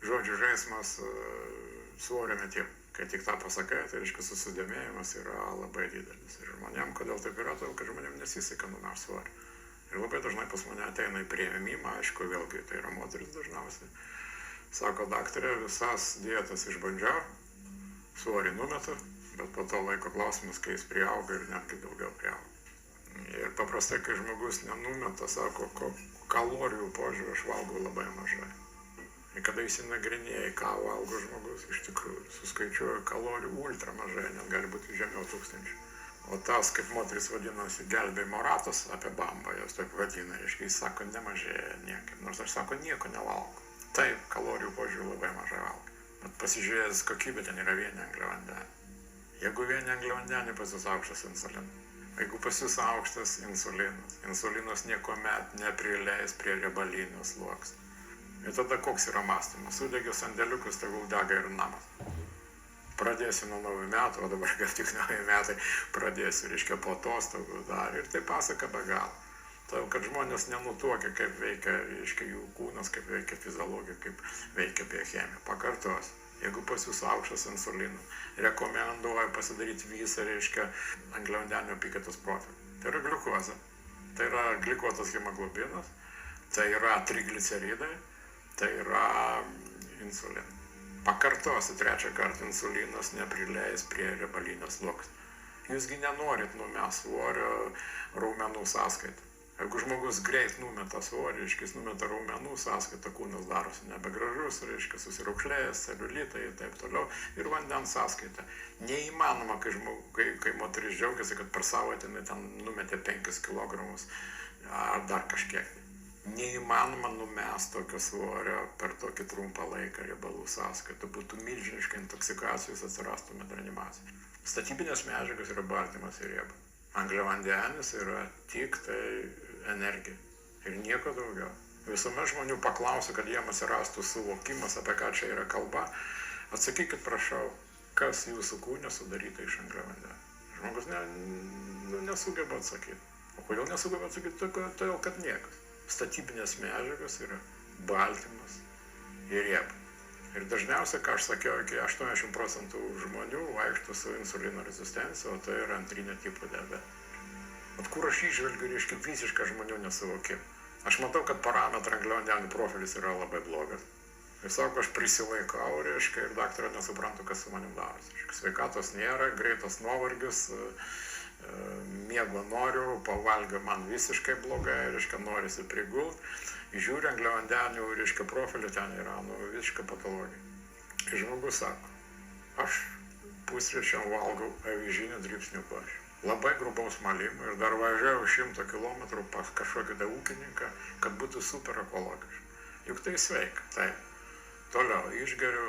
žodžių žaismas svorio metimą. Kai tik tą pasakai, tai reiškia susidomėjimas yra labai didelis. Ir žmonėm, kodėl taip yra, todėl kad žmonėm nesiseka numest svorį. Ir labai dažnai pas mane ateina į priėmimą, aišku, vėlgi tai yra moteris dažniausiai. Sako, daktarė, visas dietas išbandžiau, svorį numetu, bet po to laiko klausimas, kai jis priauga ir netgi daugiau priauga. Ir paprastai, kai žmogus nenumeta, sako, kalorijų požiūrį aš valgau labai mažai. Ir kada įsinagrinėjai, ką valgo žmogus, iš tikrųjų, suskaičiuoja kalorijų ultra mažai, net gali būti žemiau 1000. O tas, kaip moteris vadinasi, gelbėjimo ratas apie bambą, jos taip vadina, reiškia, jis sako, nemažėja niekaip, nors aš sako, nieko nevalgo. Taip, kalorijų požiūrį labai mažai valgo. Bet pasižiūrėjęs kokybė, ten yra vieni angliavandeniai. Jeigu vieni angliavandeniai, pas jūs aukštas insulinas. Jeigu pas jūs aukštas insulinas niekuomet neprileis prie riebalinio sluoksnio. Ir tada koks yra mąstymas? Sudegė sandėliukus, tegul dega ir namas. Pradėsiu nuo naujų metų, o dabar kaip tik naujų metai pradėsiu, reiškia, po atostogų dar. Ir tai pasaka be galo. Todėl, kad žmonės nenutuokia, kaip veikia, reiškia, jų kūnas, kaip veikia fiziologija, kaip veikia biochemija. Pakartosiu. Jeigu pas jūs aukštas insulinas, rekomenduoju pasidaryti visą, reiškia, angliavandenių apykaitos profilį. Tai yra gliukozė, tai yra glikuotas hemoglobinas, tai yra trigliceridai, tai yra insulinas. Pakartosiu trečią kartą, insulinas neprileis prie riebalinio sluoksnio. Jūsgi nenorit numest svorio raumenų sąskaitą. Jeigu žmogus greit numeta svorį, reiškia, jis numeta raumenų sąskaitą, kūnas darosi nebegražus, reiškia, susiraukšlėjęs, celiulitai ir taip toliau, ir vandens sąskaita. Neįmanoma, kai moteris džiaugiasi, kad per savaitę ten numetė 5 kilogramus ar dar kažkiek. Neįmanoma numest tokio svorio per tokį trumpą laiką riebalų sąskaitą. Būtų milžiniška intoksikacijos, atsirastumėt reanimacijai. Statybinės medžiagos yra baltymas ir riebalai. Angliavandenis yra tik tai energija ir nieko daugiau. Visuomet žmonių paklausiu, kad jiems atsirastų suvokimas, apie ką čia yra kalba. Atsakykit, prašau, kas jūsų kūne sudaryta iš angliavandenio. Žmogus nesugeba atsakyti. O kodėl nesugeba atsakyti? Todėl, kad niekas. Statybinės medžiagos yra baltymas ir riebalai. Ir dažniausiai, ką aš sakiau, iki 80% žmonių vaikšto su insulino rezistencija, o tai yra antrinio tipo diabetas. Vat kur aš įžvelgiu, reiškia, visišką žmonių nesuvokimą. Aš matau, kad parametrų angliavandenių profilis yra labai blogas. Ir sako, aš prisilaikau, reiškia, ir daktarė nesuprantu, kas su manim darosi. Sveikatos nėra, greitas nuovargis, miego noriu, pavalgiau man visiškai blogai, reiškia, norisi prigult. Žiūri angliavandenių, reiškia, profilį, ten yra visiška patologija. Ir žmogus sako, aš pusryčiam valgau avižinių dribsnių košę. Labai grubaus malimo ir dar važiavau 100 km pas kažkokį ūkininką, kad būtų super ekologiška. Juk tai sveika, taip. Toliau išgeriu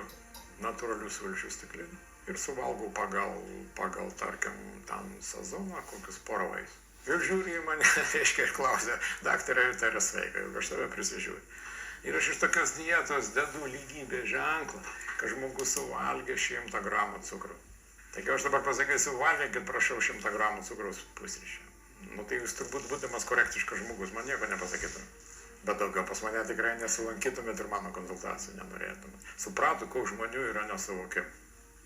natūralių sulčių stiklinį ir suvalgau pagal tarkim, ten sezoną kokius porą vaisių. Ir žiūri į mane, reiškia, ir klausia, daktarė, tai yra sveika, juk aš tave prisižiūriu. Ir aš iš tokios dietos dedu lygybės ženklą, kad žmogus suvalgė 100 gramų cukrų. Taigi aš dabar pasakysiu, valgykit, prašau, 100 gramų cukraus pusryčiam. Nu tai jūs turbūt būdamas korektiškas žmogus, man nieko nepasakytumėt. Bet daugiau pas mane tikrai nesulankytumėt ir mano konsultacijų nenorėtumėt. Supratu, kokių žmonių yra nesuvokimų.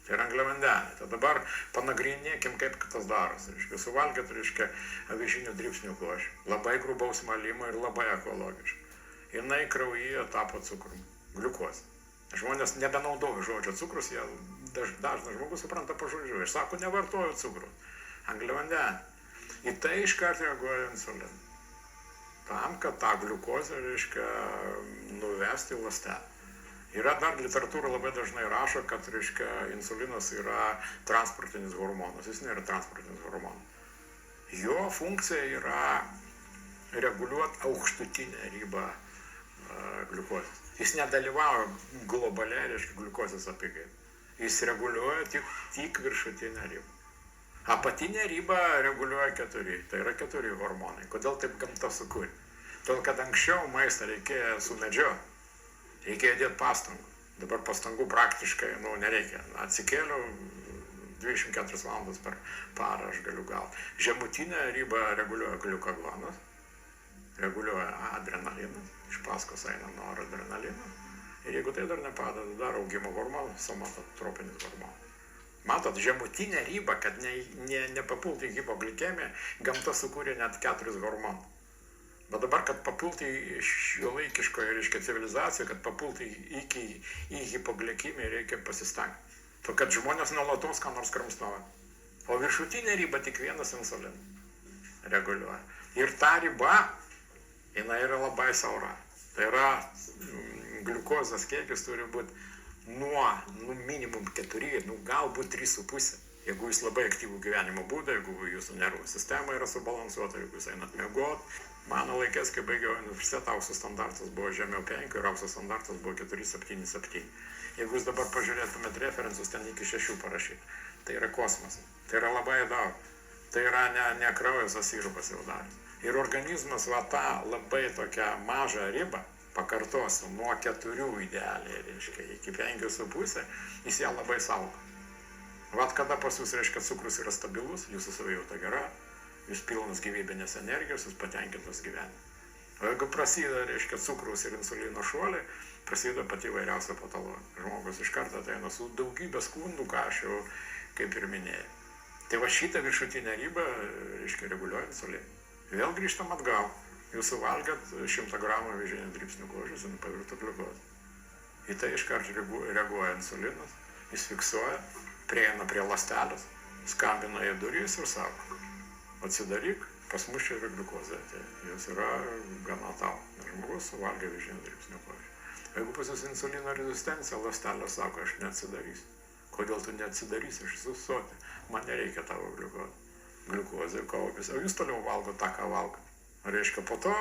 Tai yra angliavandeniai. Tai dabar panagrinėkim, kaip tas darosi. Reiškia, suvalgėt, reiškia, avižinių dribsnių košę. Labai grubaus malimo ir labai ekologiška. Jinai kraujyje tapo cukrum, gliukozė. Žmonės nebenaudoja žodžio cukrus, jie dažnas žmogus supranta pažodžiu. Aš sako, nevartoju cukrų. Angliavandeniai. Į tai iškart reaguoja insulinas. Tam, kad tą gliukozę, reiškia, nuvesti į ląstelę. Yra dar literatūra labai dažnai rašo, kad, reiškia, insulinas yra transportinis hormonas. Jis nėra transportinis hormonas. Jo funkcija yra reguliuoti aukštutinę ribą gliukozės. Jis nedalyvauja globaliai, reiškia, gliukozės apykaitoje. Jis reguliuoja tik viršutinę ribą. Apatinę ribą reguliuoja 4. Tai yra 4 hormonai. Kodėl taip gamta sukūrė? Todėl, kad anksčiau maistą reikėjo sumedžioti. Reikėjo dėti pastangų. Dabar pastangų praktiškai, nereikia. Atsikėliau 24 valandas per parą aš galiu gauti. Žemutinę ribą reguliuoja gliukagonas, reguliuoja adrenalinas, iš paskos eina noradrenalinas. Ir jeigu Jeigu tai dar nepadeda, dar augimo hormonas, somatotropinis hormonas. Matot, žemutinė riba, kad nepapulti į hipoglikemiją, gamta sukūrė net 4 hormonus. Bet dabar, kad papulti į šiuolaikiškoje, reiškia, civilizaciją, kad papulti į hipoglikemiją, reikia pasistengti. To, kad žmonės nuolatos ką nors kramsnoja. O viršutinė riba tik vienas insulinas reguliuoja. Ir ta riba, jinai yra labai siaura. Tai yra gliukozės kiekis turi būti nuo minimum 4, galbūt 3,5. Jeigu jūs labai aktyvų gyvenimo būdą, jeigu jūsų nervų sistema yra subalansuota, jeigu jūs einat miegot. Mano laikės, kai baigiau universitetą, aukso standartas buvo žemiau 5 ir aukso standartas buvo 4,77. Jeigu jūs dabar pažiūrėtumėt referensus, ten iki 6 parašyti. Tai yra kosmosas. Tai yra labai daug. Tai yra ne kraujas, o sirupas jau darys. Ir organizmas va tą labai tokią mažą ribą, pakartosiu, nuo 4 idealiai, reiškia, iki 5,5, jis ją labai saugo. Vat kada pas jūs, reiškia, cukrus yra stabilus, jūsų savijauta gera, jūs pilnas gyvybinės energijos, jūs patenkintas gyvenimu. O jeigu prasideda, reiškia, cukrus ir insulino šuoliai, prasideda pati įvairiausia patologija. Žmogus iš karto ateina su daugybė skundų, ką aš jau kaip ir minėjau. Tai va šitą viršutinę ribą, reiškia, reguliuoja insuliną. Vėl grįžtam atgal. Jūs suvalgat 100 gramų avižinių dribsnių košės ir pavirto gliukozę. Į tai iškart reaguoja insulinas, jis fiksuoja, prieina prie ląstelės, skambina į duris ir sako, atsidaryk, pas mus čia yra gliukozė, tai jos yra gana tau. Žmogus suvalgia avižinių dribsnių košę. Jeigu pas jūs insulino rezistencija, ląstelė sako, aš neatsidarysiu. Kodėl tu neatsidarysi, aš esu soti, man nereikia tavo gliukozę. Gliukozė kaupiasi, o jūs toliau valgot tą, ką valgot. Reiškia, po to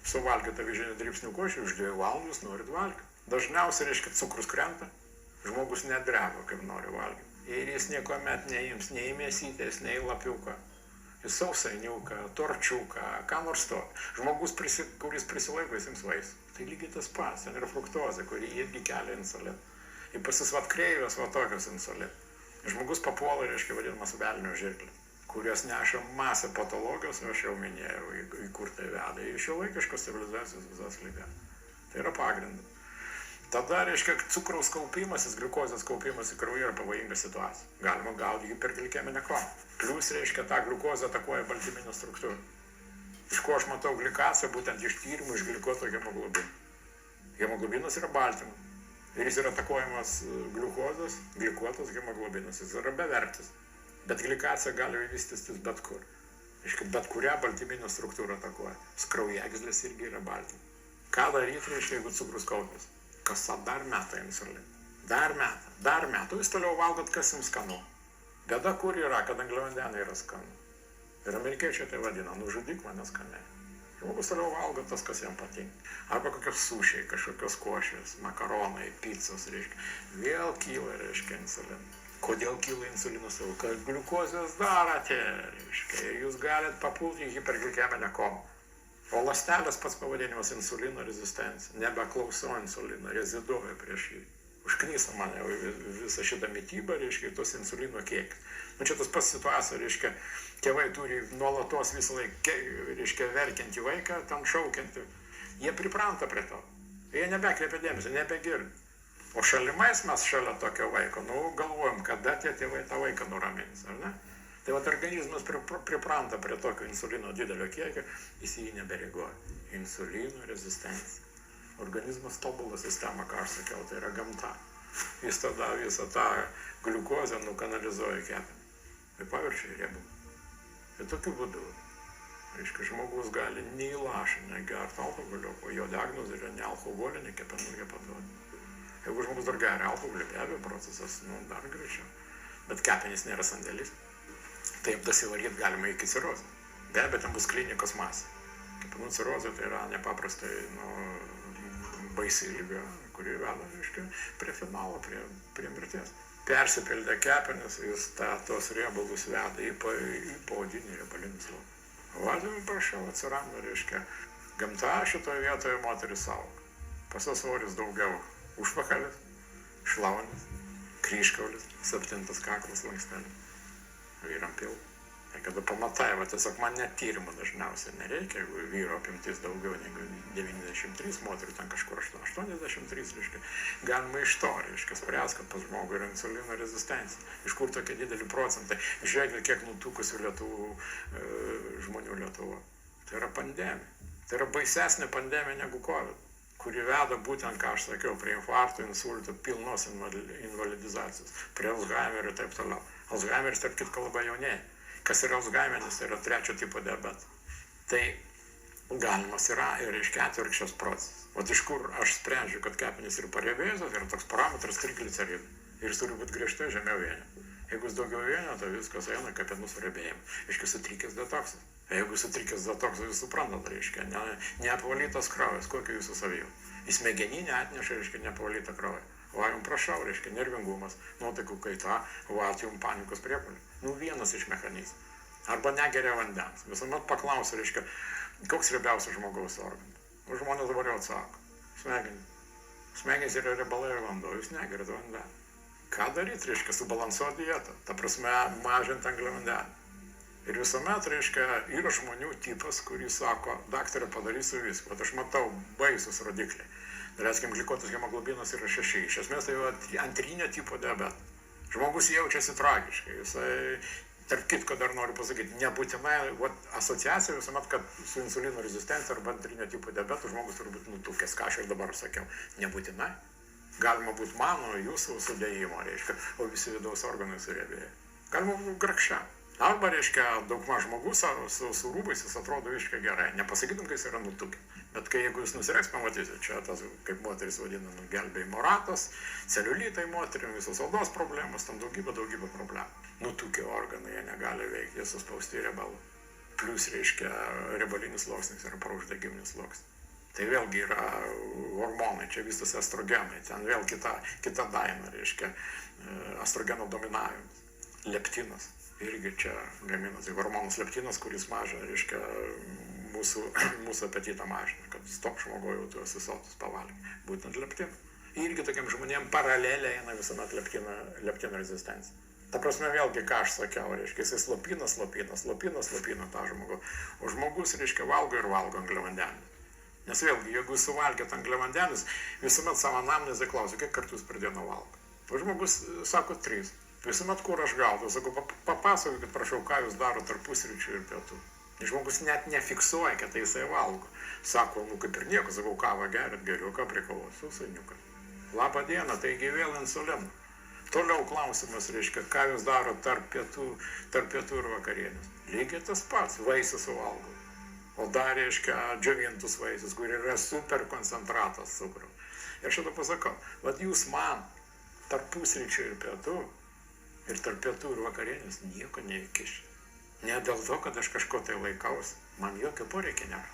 suvalgėte avižinių dribsnių košę, už 2 valandų jūs norit valgyti. Dažniausiai, reiškia, cukrus krenta, žmogus nedreba, kaip nori valgyti. Ir jis niekuomet neims nei mėsytės, nei lapiuką. Jis sausainiuką, torčiuką, ką nors to. Žmogus, kuris prisilaiko, jis ims vaisių. Tai lygiai tas pats, ten yra fruktozė, kuri irgi kelia insuliną. Ir pasisvat kreivės va tokios insuliną. Žmogus papuola, reiškia, vadinamas velnio žirklė, kurios neša masę patologijos, aš jau minėjau, į kur tai veda, į šiuolaikiškos civilizacijos visas ligas. Tai yra pagrindas. Tada, reiškia, cukraus kaupimasis, gliukozės kaupimas į kraują yra pavojinga situacija. Galima gauti hiperglikeminę komą. Plius, reiškia, ta gliukozė atakuoja baltyminę struktūrą. Iš ko aš matau glikaciją, būtent iš tyrimų iš glikuoto hemoglobino. Hemoglobinas yra baltymas. Ir jis yra atakuojamas gliukozės, glikuotas hemoglobinas. Jis yra bevertis. Bet glikacija gali vystytis bet kur. Reiškia, bet kurią baltyminę struktūrą atakuoja. Kraujagyslės irgi yra baltymai. Ką daryti, reiškia, jeigu cukrus kaupiasi? Kasa dar meta insuliną. Dar meta. Jūs toliau valgot, kas jums skanu. Bėda kur yra, kad angliavandeniai yra skanu. Ir amerikiečiai tai vadina, nužudyk mane skaniai. Žmogus toliau valgo tas, kas jam patinka. Arba kokios sušiai, kažkokios košės, makaronai, pizzos, reiškia. Vėl kyla, reiškia, insulinas. Kodėl kyla insulinas? Kad gliukozės dar atėjo, reiškia, ir jūs galit papulti į hiperglikeminę komą. O ląstelės pats pavadinimas insulino rezistencija. Nebeklauso insulino, reziduoja prieš jį. Užknysa mane visą šitą mitybą, reiškia, tos insulino kiekis. Čia tas pats situacija, reiškia, tėvai turi nuolatos visą laiką, reiškia, verkiantį vaiką, ten šaukiantį. Jie pripranta prie to. Jie nebekreipia dėmesio, nebegirdi. O šalimais mes šalia tokio vaiko, galvojam, kada tie tėvai tą vaiką nuramins, ar ne? Tai vat organizmas pripranta prie tokio insulino didelio kiekio, jis jį nebereaguoja. Insulino rezistencija. Organizmas tobulą sistemą, ką aš sakiau, tai yra gamta. Jis tada visą tą gliukozę nukanalizuoja kepenį ir paverčia į riebalą. Ir tokiu būdu, reiškia, žmogus gali nei lašą negerti alkoholio, o jo diagnozė yra nealkoholinė kepenų hepatozė. Jeigu žmogus dar geria alkoholį, be abejo, procesas dar greičiau. Bet kepenys nėra sandėlis. Taip dasivaryt galima iki cirozės. Be abejo, ten bus klinikos masė. Kepenų cirozė tai yra nepaprastai baisi liga, kuri veda, reiškia, prie finalo, prie mirties. Persipildė kepenis, jis tos riebalus veda į poodinį riebalinį slogą. Vadinami prašiau atsiranda, reiškia, gamta šitoje vietoje moteris saugo. Pas svoris daugiau. Užpakalis, šlaunis, kryžkaulis, 7 kaklas lankstelis. Vyram pilvo. Tai kada pamatai, va, tiesiog man net tyrimų dažniausiai nereikia, jeigu vyro apimtis daugiau negu 93, moterių ten kažkur 83, reiškia, galima iš to, reiškia, spręs, kad pas žmogų yra insulino rezistencija. Iš kur tokie dideli procentai? Žiūrėkit, kiek nutukusių žmonių Lietuvoje. Tai yra pandemija. Tai yra baisesnė pandemija negu COVID, kuri veda būtent, ką aš sakiau, prie infarkto, insulto, pilnos invalidizacijos, prie Alzheimerio ir taip toliau. Alzheimeris, tarp kitko, labai jaunėja. Kas yra Alzheimeris, tai yra 3 tipo diabetas. Tai galimas yra ir reiškia atvirkščias procesas. O iš kur aš sprendžiu, kad kepenys yra pariebėjusios, yra toks parametras trigliceridai. Ir jis turi būti griežtai žemiau vienio. Jeigu jis daugiau vienio, tai viskas eina kepenų suriebėjimu. Reiškia, sutrikęs detoksas. Jeigu sutrikęs detoksas, jūs suprantat, reiškia, neapvalytas kraujas, kokia jūsų savijauta. Į smegeninę atneša, reiškia, neapvalytą kraują. Va, jums prašau, reiškia, nervingumas, nuotaikų kaita, va, jums panikos priepuoliai. Nu, vienas iš mechanizmų. Arba negeria vandens. Visuomet paklausiu, reiškia, koks riebiausias žmogaus organas. O žmonės dabar jau atsako. Smegenys. Smegenys yra riebalai ir vanduo, jūs negeriat vandenį. Ką daryti, reiškia, subalansuoti dietą. Ta prasme, mažinti angliavandenį. Ir visuomet, reiškia, yra žmonių tipas, kuris sako, daktarė, padarysiu viską. Bet aš matau baisus rodikliai. Daleiskim, glikotas hemoglobinas yra 6. Iš esmės tai jau antrinio tipo diabetas. Žmogus jaučiasi tragiškai. Jisai, tarp kitko dar noriu pasakyti, nebūtinai, asociacija visuomet, kad su insulino rezistencija arba antrinio tipo diabetu žmogus turi būti nutukęs, ką aš ir dabar sakiau. Nebūtinai. Galima būti mano, jūsų sudėjimo, reiškia, o visi vidaus organai suriebėja. Galima būti grakščia. Arba, reiškia, daugmaž žmogus su rūbais jis atrodo visiškai gerai. Nepasakytum, kai jis yra nutukęs. Bet kai jeigu jūs nusireks, pamatysit, čia tas, kaip moteris vadina, gelbėjimo ratas, celiulitai moterim, visos odos problemos, tam daugybė problemų. Nutukę organai, jie negali veikti, jie suspausti riebalų. Plius, reiškia, riebalinis sluoksnis yra prouždegiminis sluoksnis. Tai vėlgi yra hormonai, čia vystosi estrogenai, ten vėl kita daina, reiškia, estrogeno dominavimas, leptinas. Irgi čia gaminasi hormonas leptinas, kuris mažina, reiškia, mūsų apetitą mažina, kad stop žmogui jau tu esi sotus pavalgyti. Būtent leptiną. Irgi tokiam žmonėm paraleliai eina visuomet leptino rezistencija. Ta prasme, vėlgi, ką aš sakiau, reiškia, jisai slopina tą žmogų. O žmogus, reiškia, valgo ir valgo angliavandenius. Nes vėlgi, jeigu jūs suvalgėt angliavandenius, visuomet savo anamnezę klausiu, kiek kartų jūs per dieną valgo. O žmogus sako 3. Visuomet, kur aš gaudau, sakau, papasakokit, prašau, ką jūs daro tarp pusryčių ir pietų. Žmogus net nefiksuoja, kad tai jisai valgo. Sako, nu kaip ir nieko, sakau, kavą gerit, geriau, ką prikavos, sausainiukas. Labą dieną, taigi vėl insulino. Toliau klausimas, reiškia, ką jūs daro tarp pietų ir vakarienės. Lygiai tas pats, vaisius suvalgo. O dar, reiškia, džiovintus vaisius, kur yra super koncentratas cukrų. Ir šitą pasakau, vad jūs man tarp pusryčių ir pietų ir vakarienės nieko neįkišti. Ne dėl to, kad aš kažko tai laikausi, man jokio poreikio nėra.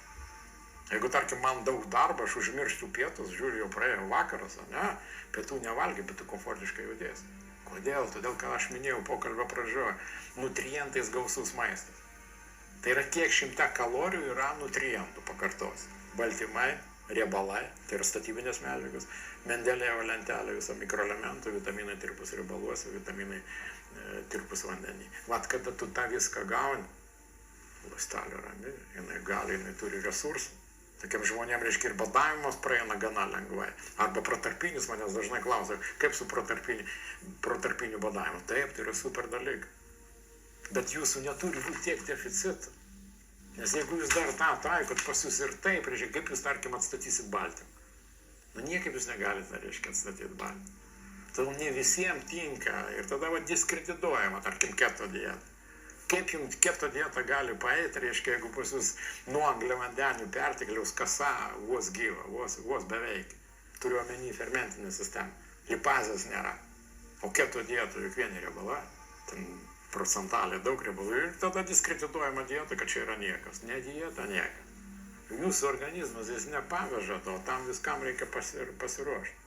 Jeigu, tarkim, man daug darbo, aš užmirščiau pietus, žiūriu, jau praėjo vakaras, ne, pietų nevalgiai, bet tu komfortiškai judėsi. Kodėl? Todėl, kad aš minėjau pokalbio pradžioje, nutrientais gausus maistas. Tai yra kiek 100 kalorijų yra nutrientų, pakartosiu. Baltymai, riebalai, tai yra statybinės medžiagos, Mendelėjevo lentelė, viso mikroelementų, vitaminai tirpus riebaluose, vitaminai tirpus vandenį. Vat kada tu tą viską gauni, ląstelė rami, jinai turi resursų. Tokiam žmonėm, reiškia, ir badavimas praeina gana lengvai. Arba protarpinis, manęs dažnai klausia, kaip su protarpiniu badavimu. Taip, tai yra super dalykai. Bet jūsų neturi būti tiek deficitų. Nes jeigu jūs dar tą taikot pas jūs ir taip, reiškia, kaip jūs, tarkim, atstatysit baltymą. Nu, niekaip jūs negalite, reiškia, atstatyti baltymą. Todėl ne visiems tinka ir tada diskredituojama, tarkim, keto dieta. Kaip jums keto dieta gali paeiti, reiškia, jeigu pas jūs nuo angliavandenių pertekliaus kasa vos gyva, vos beveik. Turiu omeny fermentinę sistemą. Lipazės nėra. O keto dieta juk vieni riebalai. Ten procentaliai daug riebalų. Ir tada diskredituojama dieta, kad čia yra niekas. Ne dieta, niekas. Jūsų organizmas jis nepaveža to, tam viskam reikia pasiruošti.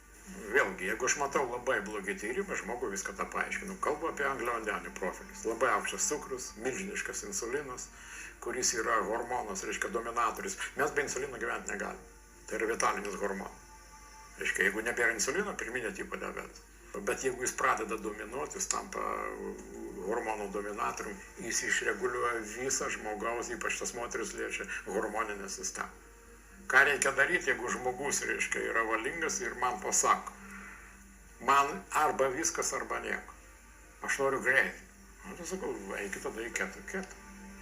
Vėlgi, jeigu aš matau labai blogi tyrimai, žmogui viską tą paaiškinu. Kalbu apie angliavandenių profilius. Labai aukštas cukrus, milžiniškas insulinas, kuris yra hormonas, reiškia, dominatorius. Mes be insulino gyventi negalime. Tai yra vitalinis hormonas. Reiškia, jeigu nebėra insulino, pirminio tipo diabetas. Bet jeigu jis pradeda dominuoti, jis tampa hormonų dominatorium, jis išreguliuoja visą žmogaus, ypač tas moteris liečia hormoninę sistemą. Ką reikia daryti, jeigu žmogus, reiškia, yra valingas ir man pasako, man arba viskas, arba nieko. Aš noriu greitai. Tai sakau, eikit tada į ketų.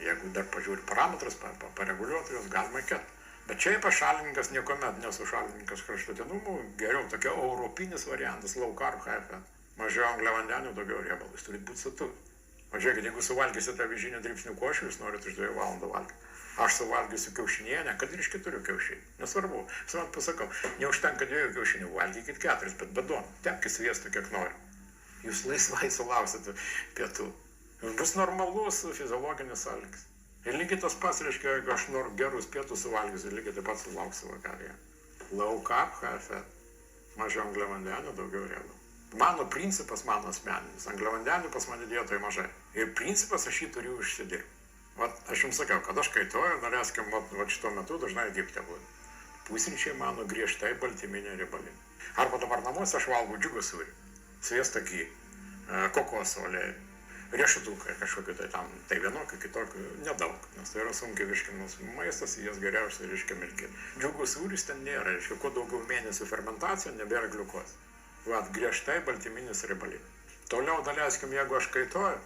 Jeigu dar pažiūri parametrus, pareguliuoti juos, galima į ketų. Bet čia ypač šalininkas niekuomet nesu šalininkas kraštutinumų, geriau tokia europinis variantas, low carb, high fat. Mažiau angliavandenių, daugiau riebalų, jūs turite būti sotus. O žiūrėkit, jeigu suvalgysite avižinę dribsnių košę, jūs norite iš 2 valandų valgyti. Aš suvalgysiu kiaušinienę, kad ir iš 4 kiaušinių. Nesvarbu, visuomet pasakau, neužtenka 2 kiaušinių, valgykit 4, bet bedon, tepkis sviestu kiek nori. Jūs laisvai sulausite pietų. Bus normalus fiziologinis alkis. Ir lygiai tas pats, reiškia, jeigu aš noriu gerus pietus suvalgysiu, lygiai taip pat sulauksiu vakarėje. Low carb, high fat. Mažiau angliavandenių, daugiau riebalų. Mano principas, mano asmeninis. Angliavandenių pas mane dietoje mažai. Ir principas aš jį turiu užsidirbti. Vat aš jums sakiau, kad aš kaitoju, norėskim, vat šituo metu dažnai Egipte būti. Pusryčiai mano griežtai baltyminė riebalinė. Arba dabar namuose aš valgau džiugų sūrį, sviestą ky, kokoso aliejų, riešutukai kažkokiu tai tam, tai vienokio, kitokio, nedaug, nes tai yra sunkiai virškinamas maistas, jas geriausiai reiškia mirkėti. Džiugų sūris ten nėra, reiškia, kuo daugiau mėnesių fermentacija, nebėra gliukozės. Vat griežtai baltyminis riebalinė. Toliau daleiskim, jeigu aš kaitoju,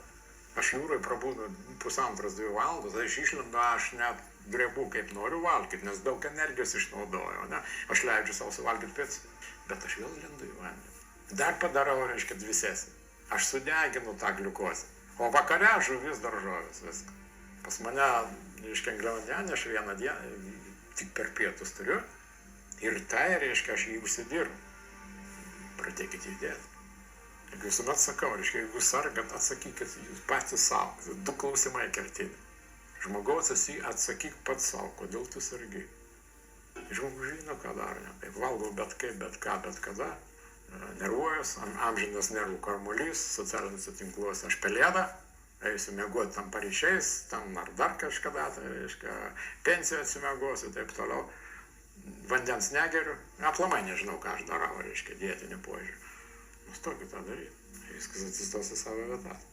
aš jūrai prabūnu 1,5–2 valandos, tai aš išlendu, aš net drebu kaip noriu valgyti, nes daug energijos išnaudoju, ne? Aš leidžiu savo suvalgyti picą, bet aš vėl lendu į vandenį. Dar padarau, reiškia, 2 sesijas. Aš sudeginu tą gliukozę. O vakare žuvis daržovės, viską. Pas mane, reiškia, angliavandenį aš vieną dieną tik per pietus turiu ir tai, reiškia, aš jį užsidirbu. Pradėkit įdėti. Jeigu visuomet sakau, reiškia, jeigu sargat, atsakykit jūs patys savo. 2 klausimai kertiniai. Žmogaus esi atsakyk pats savo, kodėl tu sargi. Žmogus žino, ką daro, ne taip. Valgau bet kaip, bet ką, bet kada. Nervuojas, amžinas nervų karmuolys, socialiniuose tinkluose aš pelėda, eisiu miegoti tam paryčiais, tam ar dar kažkada, tai reiškia, pensiją atsimegosiu, taip toliau. Vandens negeriu, aplamai nežinau, ką aš darau, reiškia, dietinį požiūrį. Nustokit tą daryti, viskas atsistos į savo vietas.